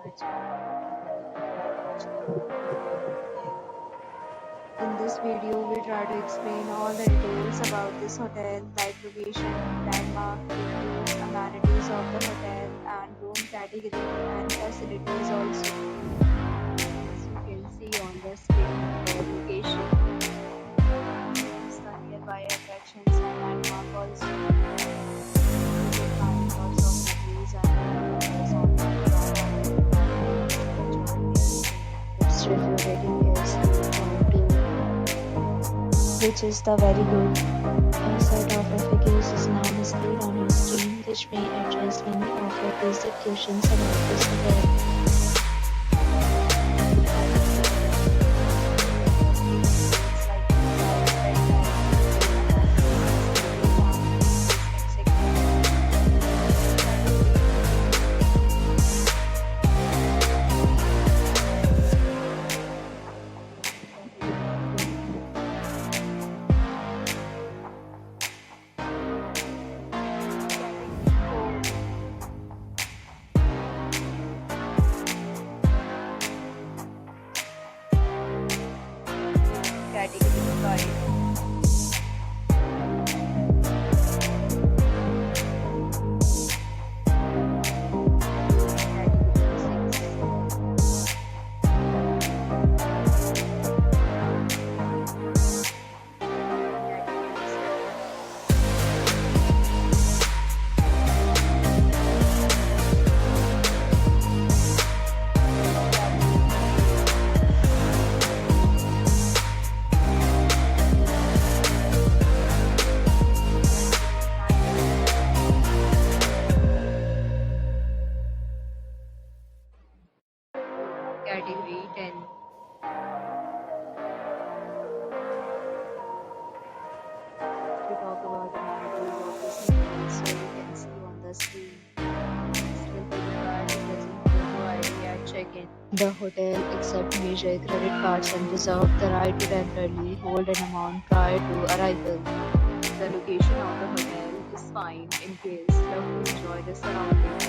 my channel and welcome to watching the hotel. In this video, we try to explain all the details about this hotel, like location, landmark, reviews, amenities of the hotel, and room category and facilities also. As you can see on the screen, the location is the nearby attractions and landmark also. You will find lots of reviews and photos on the its review rating is 3.2, which is the very good. A set of FAQs is now displayed on your screen, which may address many of your basic questions about this hotel. Category 5. Category 6. Category 7. Category 10. To talk about the amenities of this hotel, so you can see on the screen. This will be required to present photo ID at check-in. The hotel accepts major credit cards and reserve the right to temporarily hold an amount prior to arrival. The location of the hotel is fine in case love to enjoy the surroundings.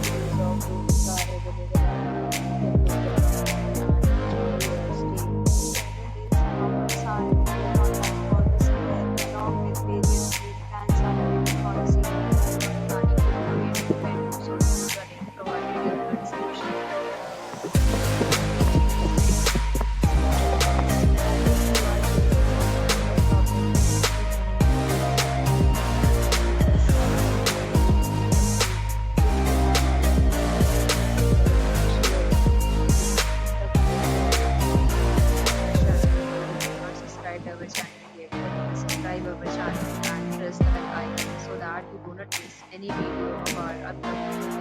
Views of rooms are available at the hotel and enjoy your stay. Several days are online for this hotel along with various free plans and available policy. Planning to create bedrooms or rooms running provided your participation. Subscribe our channel yet, then subscribe our channel and press the bell icon so that you do not miss any video of our upcoming